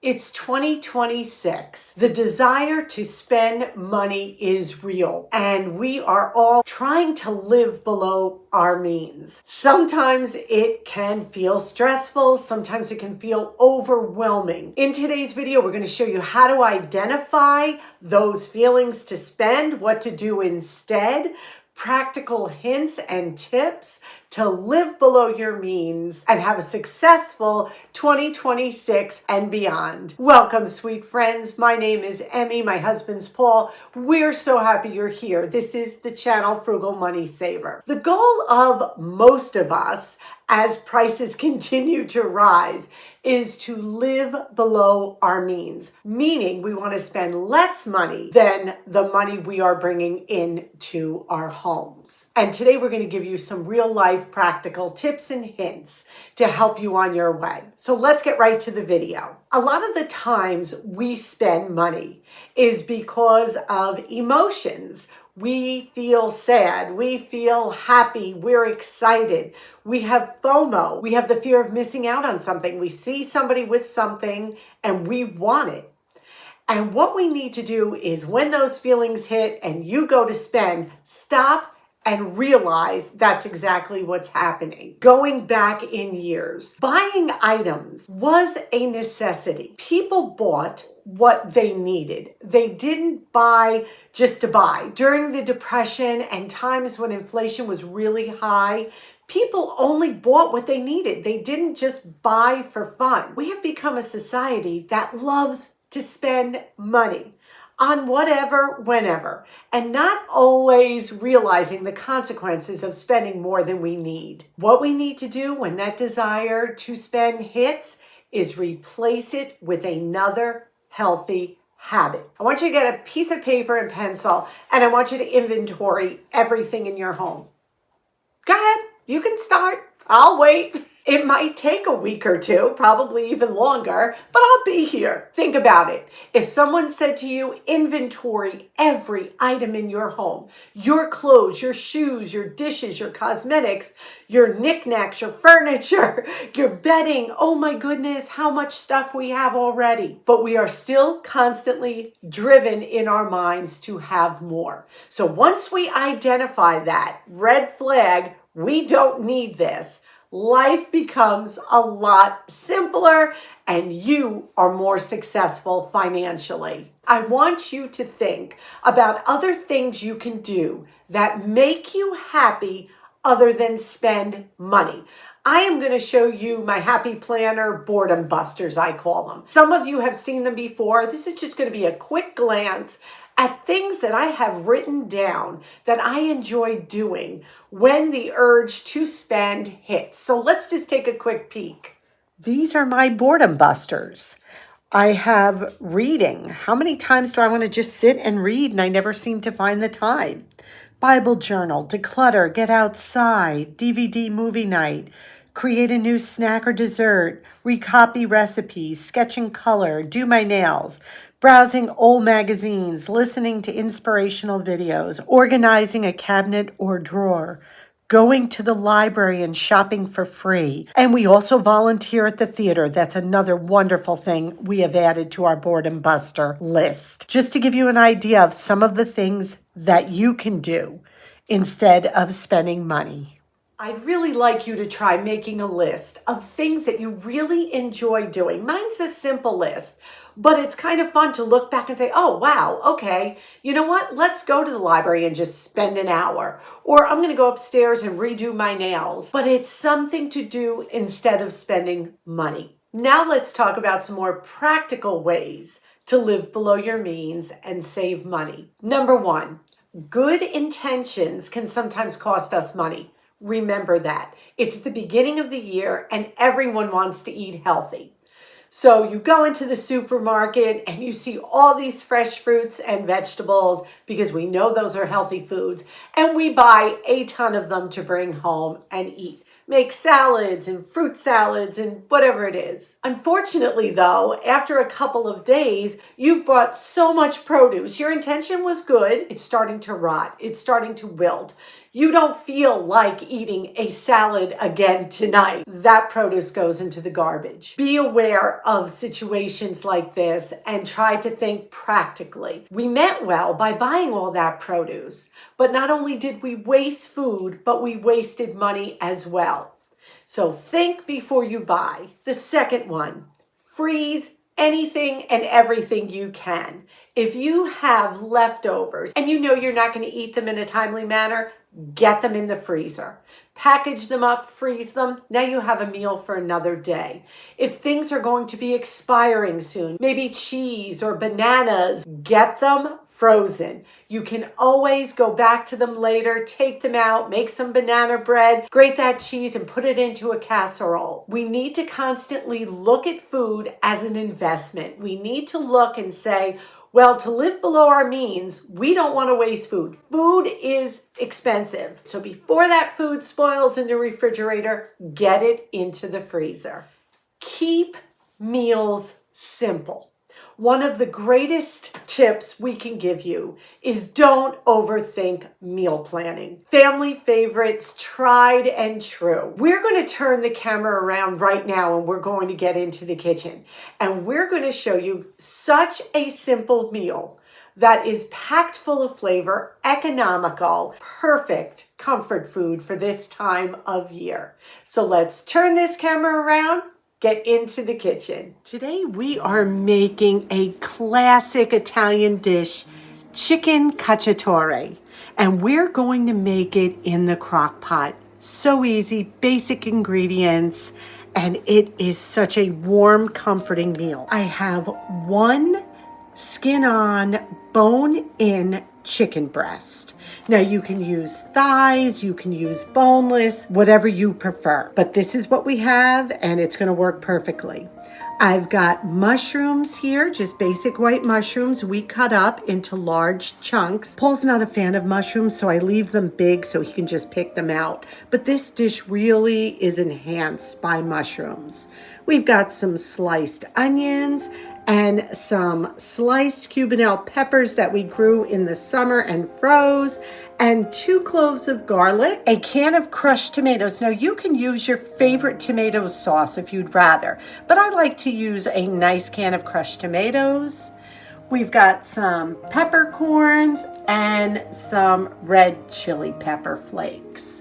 It's 2026. The desire to spend money is real, and we are all trying to live below our means. Sometimes it can feel stressful, sometimes it can feel overwhelming. In today's video, we're going to show you how to identify those feelings to spend, what to do instead, practical hints and tips to live below your means and have a successful 2026 and beyond. Welcome, sweet friends. My name is Emmy. My husband's Paul. We're so happy you're here. This is the channel Frugal Money Saver. The goal of most of us as prices continue to rise is to live below our means, meaning we want to spend less money than the money we are bringing into our homes. And today we're going to give you some real life practical tips and hints to help you on your way. So let's get right to the video. A lot of the times we spend money is because of emotions. We feel sad, we feel happy, we're excited, we have FOMO, we have the fear of missing out on something. We see somebody with something and we want it. And what we need to do is when those feelings hit and you go to spend, stop and realize that's exactly what's happening. Going back in years, buying items was a necessity. People bought what they needed. They didn't buy just to buy. During the Depression and times when inflation was really high, people only bought what they needed. They didn't just buy for fun. We have become a society that loves to spend money on whatever, whenever, and not always realizing the consequences of spending more than we need. What we need to do when that desire to spend hits is replace it with another healthy habit. I want you to get a piece of paper and pencil, and I want you to inventory everything in your home. Go ahead, you can start. I'll wait. It might take a week or two, probably even longer, but I'll be here. Think about it. If someone said to you, inventory every item in your home, your clothes, your shoes, your dishes, your cosmetics, your knickknacks, your furniture, your bedding, oh my goodness, how much stuff we have already. But we are still constantly driven in our minds to have more. So once we identify that red flag, we don't need this, life becomes a lot simpler and you are more successful financially. I want you to think about other things you can do that make you happy other than spend money. I am going to show you my happy planner boredom busters, I call them. Some of you have seen them before. This is just going to be a quick glance at things that I have written down that I enjoy doing when the urge to spend hits. So let's just take a quick peek. These are my boredom busters. I have reading. How many times do I want to just sit and read and I never seem to find the time? Bible journal, declutter, get outside, DVD movie night, create a new snack or dessert, recopy recipes, sketch in color, do my nails, browsing old magazines, listening to inspirational videos, organizing a cabinet or drawer, going to the library and shopping for free. And we also volunteer at the theater. That's another wonderful thing we have added to our boredom buster list. Just to give you an idea of some of the things that you can do instead of spending money. I'd really like you to try making a list of things that you really enjoy doing. Mine's a simple list, but it's kind of fun to look back and say, oh, wow, okay, you know what? Let's go to the library and just spend an hour. Or I'm going to go upstairs and redo my nails. But it's something to do instead of spending money. Now let's talk about some more practical ways to live below your means and save money. Number one, good intentions can sometimes cost us money. Remember that. It's the beginning of the year and everyone wants to eat healthy. So you go into the supermarket and you see all these fresh fruits and vegetables because we know those are healthy foods, and we buy a ton of them to bring home and eat. Make salads and fruit salads and whatever it is. Unfortunately, though, after a couple of days, you've bought so much produce. Your intention was good. It's starting to rot. It's starting to wilt. You don't feel like eating a salad again tonight. That produce goes into the garbage. Be aware of situations like this and try to think practically. We meant well by buying all that produce, but not only did we waste food, but we wasted money as well. So think before you buy. The second one, freeze anything and everything you can. If you have leftovers and you know you're not going to eat them in a timely manner, get them in the freezer. Package them up, freeze them. Now you have a meal for another day. If things are going to be expiring soon, maybe cheese or bananas, get them frozen. You can always go back to them later, take them out, make some banana bread, grate that cheese and put it into a casserole. We need to constantly look at food as an investment. We need to look and say, well, to live below our means, we don't want to waste food. Food is expensive. So before that food spoils in the refrigerator, get it into the freezer. Keep meals simple. One of the greatest tips we can give you is don't overthink meal planning. Family favorites, tried and true. We're going to turn the camera around right now and we're going to get into the kitchen. And we're going to show you such a simple meal that is packed full of flavor, economical, perfect comfort food for this time of year. So let's turn this camera around. Get into the kitchen. Today we are making a classic Italian dish, chicken cacciatore, and we're going to make it in the crock pot. So easy, basic ingredients, and it is such a warm, comforting meal. I have one skin-on, bone-in chicken breast. Now you can use thighs, you can use boneless, whatever you prefer. But this is what we have and it's going to work perfectly. I've got mushrooms here, just basic white mushrooms we cut up into large chunks. Paul's not a fan of mushrooms, so I leave them big so he can just pick them out. But this dish really is enhanced by mushrooms. We've got some sliced onions and some sliced Cubanelle peppers that we grew in the summer and froze, and 2 cloves of garlic, a can of crushed tomatoes. Now you can use your favorite tomato sauce if you'd rather, but I like to use a nice can of crushed tomatoes. We've got some peppercorns and some red chili pepper flakes.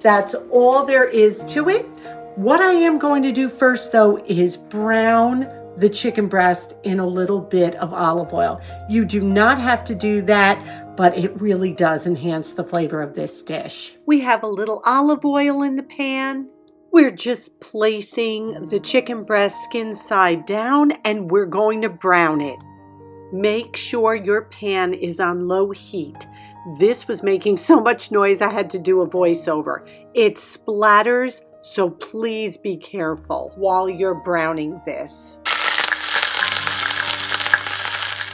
That's all there is to it. What I am going to do first though is brown the chicken breast in a little bit of olive oil. You do not have to do that, but it really does enhance the flavor of this dish. We have a little olive oil in the pan. We're just placing the chicken breast skin side down and we're going to brown it. Make sure your pan is on low heat. This was making so much noise I had to do a voiceover. It splatters, so please be careful while you're browning this.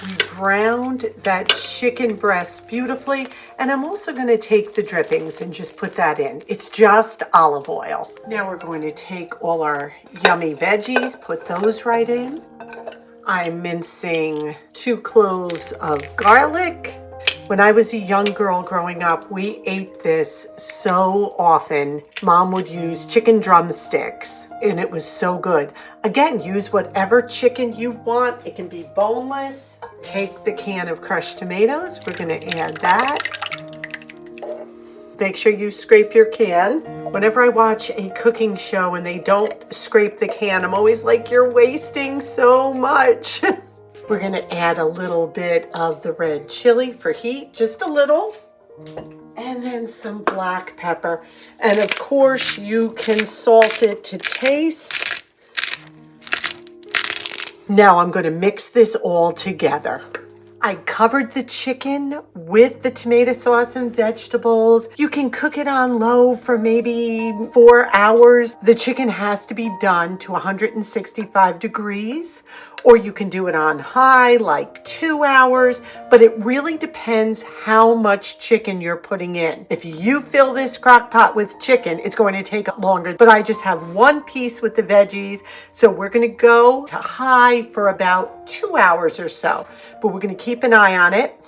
We browned that chicken breast beautifully, and I'm also going to take the drippings and just put that in. It's just olive oil. Now we're going to take all our yummy veggies, put those right in. I'm mincing 2 cloves of garlic. When I was a young girl growing up, we ate this so often. Mom would use chicken drumsticks, and it was so good. Again, use whatever chicken you want. It can be boneless. Take the can of crushed tomatoes. We're going to add that. Make sure you scrape your can. Whenever I watch a cooking show and they don't scrape the can, I'm always like, you're wasting so much. We're going to add a little bit of the red chili for heat, just a little, and then some black pepper. And of course, you can salt it to taste. Now I'm going to mix this all together. I covered the chicken with the tomato sauce and vegetables. You can cook it on low for maybe 4 hours. The chicken has to be done to 165 degrees, or you can do it on high, like 2 hours, but it really depends how much chicken you're putting in. If you fill this crock pot with chicken, it's going to take longer, but I just have 1 piece with the veggies, so we're gonna go to high for about 2 hours or so, but we're gonna keep an eye on it.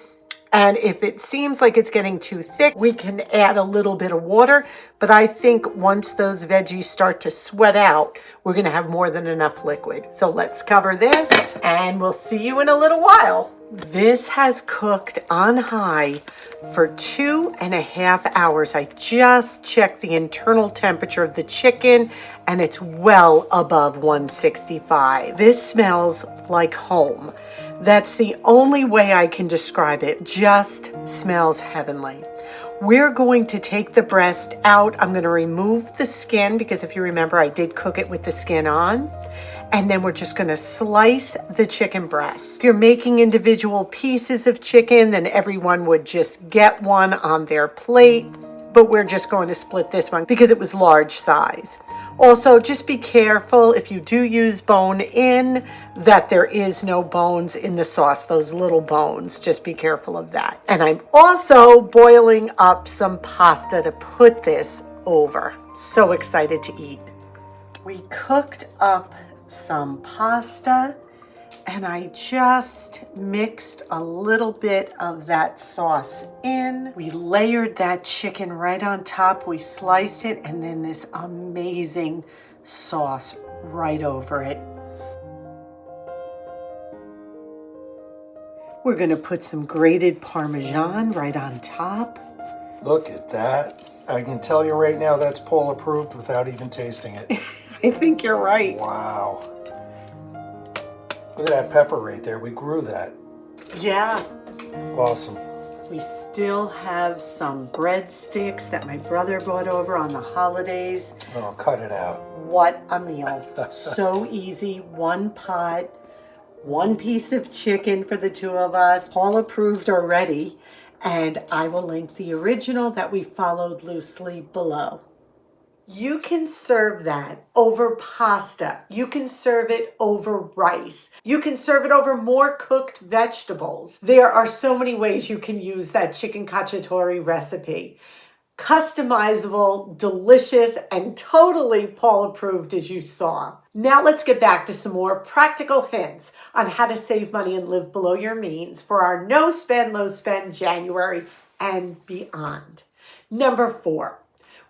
And if it seems like it's getting too thick, we can add a little bit of water. But I think once those veggies start to sweat out, we're going to have more than enough liquid. So let's cover this and we'll see you in a little while. This has cooked on high for 2.5 hours. I just checked the internal temperature of the chicken and it's well above 165. This smells like home. That's the only way I can describe it. Just smells heavenly. We're going to take the breast out. I'm going to remove the skin because if you remember, I did cook it with the skin on. And then we're just going to slice the chicken breast. If you're making individual pieces of chicken, then everyone would just get one on their plate. But we're just going to split this one because it was large size. Also, just be careful if you do use bone in that there is no bones in the sauce, those little bones. Just be careful of that. And I'm also boiling up some pasta to put this over. So excited to eat. We cooked up some pasta and I just mixed a little bit of that sauce in. We layered that chicken right on top. We sliced it and then this amazing sauce right over it. We're gonna put some grated Parmesan right on top. Look at that. I can tell you right now that's Paul approved without even tasting it. I think you're right. Wow. Look at that pepper right there. We grew that. Yeah. Awesome. We still have some breadsticks that my brother brought over on the holidays. Oh, cut it out. What a meal. So easy. One pot, one piece of chicken for the two of us. Paul approved already. And I will link the original that we followed loosely below. You can serve that over pasta. You can serve it over rice. You can serve it over more cooked vegetables. There are so many ways you can use that chicken cacciatore recipe. Customizable, delicious, and totally Paul approved as you saw. Now let's get back to some more practical hints on how to save money and live below your means for our no spend, low spend January and beyond. Number 4.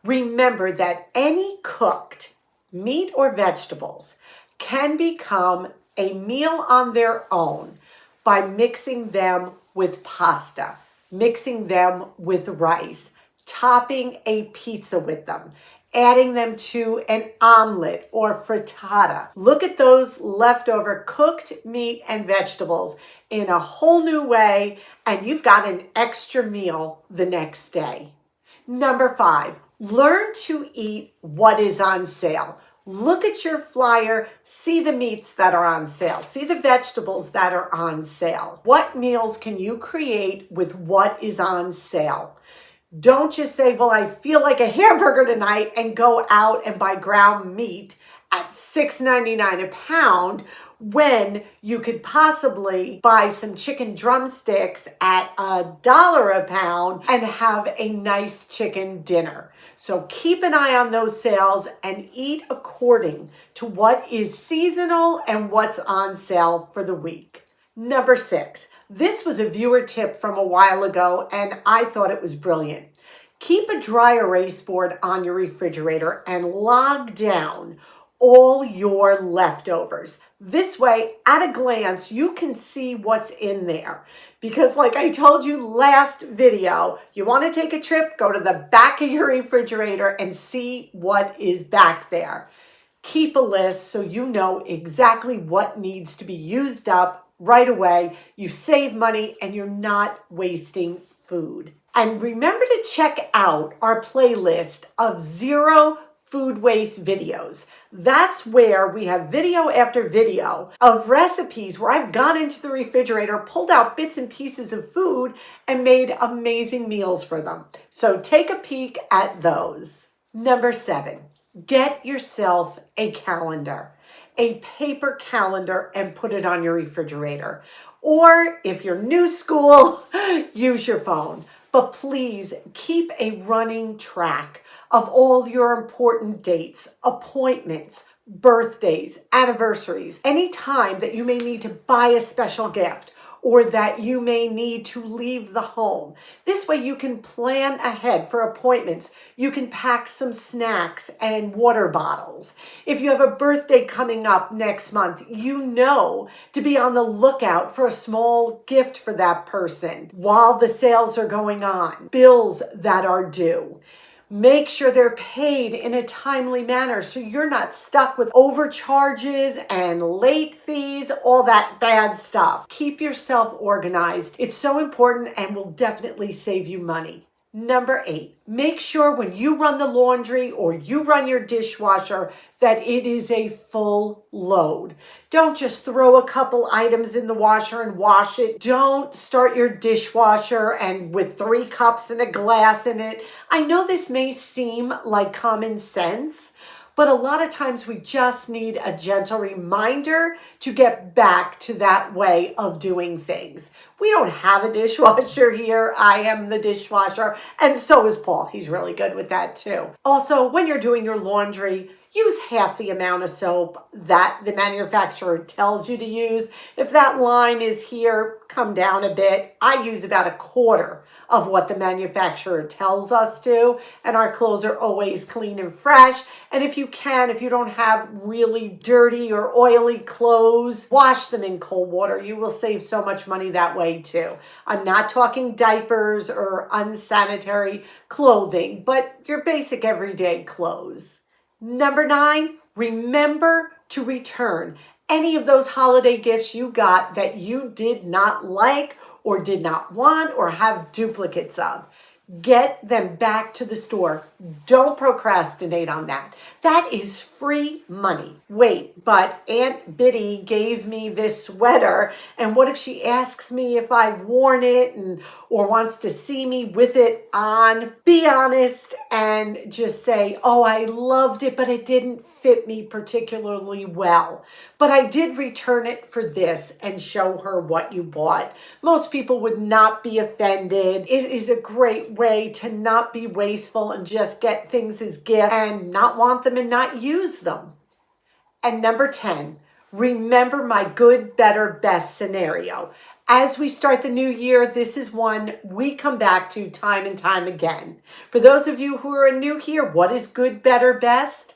Remember that any cooked meat or vegetables can become a meal on their own by mixing them with pasta, mixing them with rice, topping a pizza with them, adding them to an omelet or frittata. Look at those leftover cooked meat and vegetables in a whole new way, and you've got an extra meal the next day. Number 5, learn to eat what is on sale. Look at your flyer, see the meats that are on sale, see the vegetables that are on sale. What meals can you create with what is on sale? Don't just say, well, I feel like a hamburger tonight and go out and buy ground meat at $6.99 a pound when you could possibly buy some chicken drumsticks at $1 a pound and have a nice chicken dinner. So keep an eye on those sales and eat according to what is seasonal and what's on sale for the week. Number 6, this was a viewer tip from a while ago and I thought it was brilliant. Keep a dry erase board on your refrigerator and log down all your leftovers. This way, at a glance, you can see what's in there. Because like I told you last video, you want to take a trip, go to the back of your refrigerator and see what is back there. Keep a list so you know exactly what needs to be used up right away. You save money and you're not wasting food. And remember to check out our playlist of 0 food waste videos. That's where we have video after video of recipes where I've gone into the refrigerator, pulled out bits and pieces of food, and made amazing meals for them. So take a peek at those. Number 7, get yourself a calendar, a paper calendar, and put it on your refrigerator. Or if you're new school, use your phone. But please keep a running track of all your important dates, appointments, birthdays, anniversaries, any time that you may need to buy a special gift or that you may need to leave the home. This way you can plan ahead for appointments. You can pack some snacks and water bottles. If you have a birthday coming up next month, you know to be on the lookout for a small gift for that person while the sales are going on. Bills that are due. Make sure they're paid in a timely manner so you're not stuck with overcharges and late fees, all that bad stuff. Keep yourself organized. It's so important and will definitely save you money. Number 8, make sure when you run the laundry or you run your dishwasher that it is a full load. Don't just throw a couple items in the washer and wash it. Don't start your dishwasher and with 3 cups and a glass in it. I know this may seem like common sense, but a lot of times we just need a gentle reminder to get back to that way of doing things. We don't have a dishwasher here. I am the dishwasher, and so is Paul. He's really good with that too. Also, when you're doing your laundry, use half the amount of soap that the manufacturer tells you to use. If that line is here, come down a bit. I use about a quarter of what the manufacturer tells us to, and our clothes are always clean and fresh. And if you don't have really dirty or oily clothes, wash them in cold water. You will save so much money that way too. I'm not talking diapers or unsanitary clothing, but your basic everyday clothes. Number 9, remember to return any of those holiday gifts you got that you did not like or did not want or have duplicates of. Get them back to the store. Don't procrastinate on that. That is free money. Wait, but Aunt Biddy gave me this sweater, and what if she asks me if I've worn it or wants to see me with it on? Be honest and just say, oh, I loved it, but it didn't fit me particularly well. But I did return it for this, and show her what you bought. Most people would not be offended. It is a great way to not be wasteful and just get things as gifts and not want them and not use them. And number 10, remember my good, better, best scenario. As we start the new year, this is one we come back to time and time again. For those of you who are new here, what is good, better, best?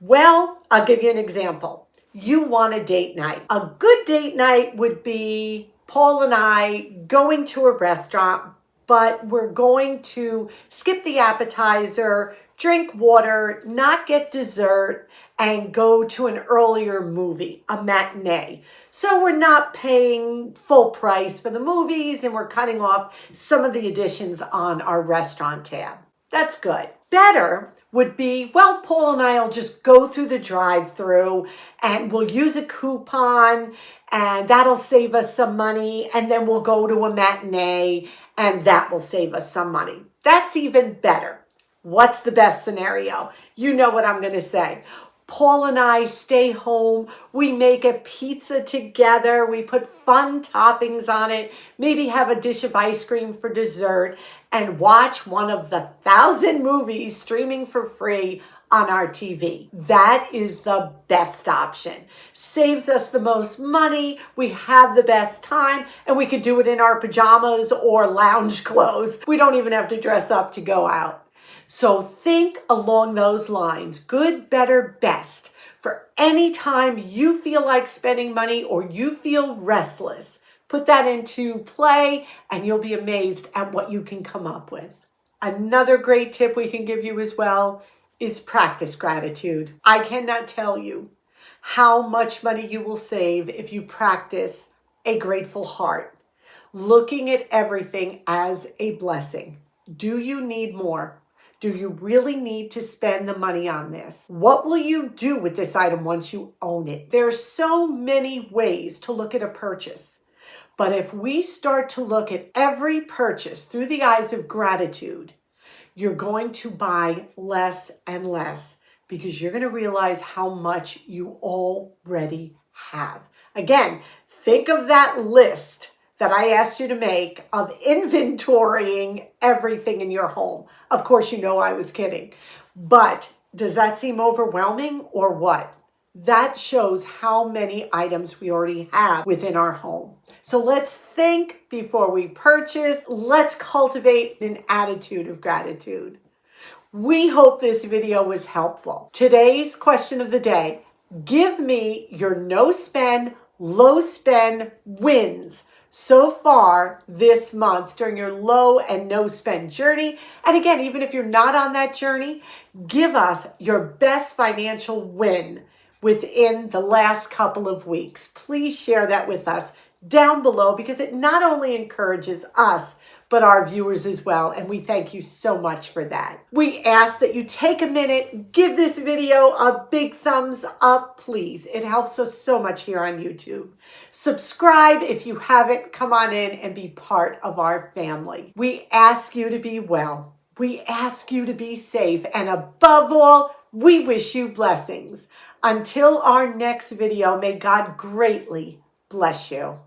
Well, I'll give you an example. You want a date night. A good date night would be Paul and I going to a restaurant, but we're going to skip the appetizer, drink water, not get dessert, and go to an earlier movie, a matinee. So we're not paying full price for the movies, and we're cutting off some of the additions on our restaurant tab. That's good. Better would be, well, Paul and I will just go through the drive-through and we'll use a coupon and that'll save us some money, and then we'll go to a matinee and that will save us some money. That's even better. What's the best scenario? You know what I'm going to say. Paul and I stay home, we make a pizza together, we put fun toppings on it, maybe have a dish of ice cream for dessert, and watch one of the 1,000 movies streaming for free on our TV. That is the best option. Saves us the most money, we have the best time, and we could do it in our pajamas or lounge clothes. We don't even have to dress up to go out. So think along those lines, good, better, best. For any time you feel like spending money or you feel restless, put that into play and you'll be amazed at what you can come up with. Another great tip we can give you as well is practice gratitude. I cannot tell you how much money you will save if you practice a grateful heart, looking at everything as a blessing. Do you need more? Do you really need to spend the money on this? What will you do with this item once you own it? There are so many ways to look at a purchase. But if we start to look at every purchase through the eyes of gratitude, you're going to buy less and less because you're going to realize how much you already have. Again, think of that list that I asked you to make of inventorying everything in your home. Of course, you know I was kidding. But does that seem overwhelming or what? That shows how many items we already have within our home. So let's think before we purchase. Let's cultivate an attitude of gratitude. We hope this video was helpful. Today's question of the day: give me your no spend, low spend wins so far this month during your low and no spend journey. And again, even if you're not on that journey, give us your best financial win within the last couple of weeks. Please share that with us down below, because it not only encourages us, but our viewers as well. And we thank you so much for that. We ask that you take a minute, give this video a big thumbs up, please. It helps us so much here on YouTube. Subscribe if you haven't. Come on in and be part of our family. We ask you to be well. We ask you to be safe. And above all, we wish you blessings. Until our next video, may God greatly bless you.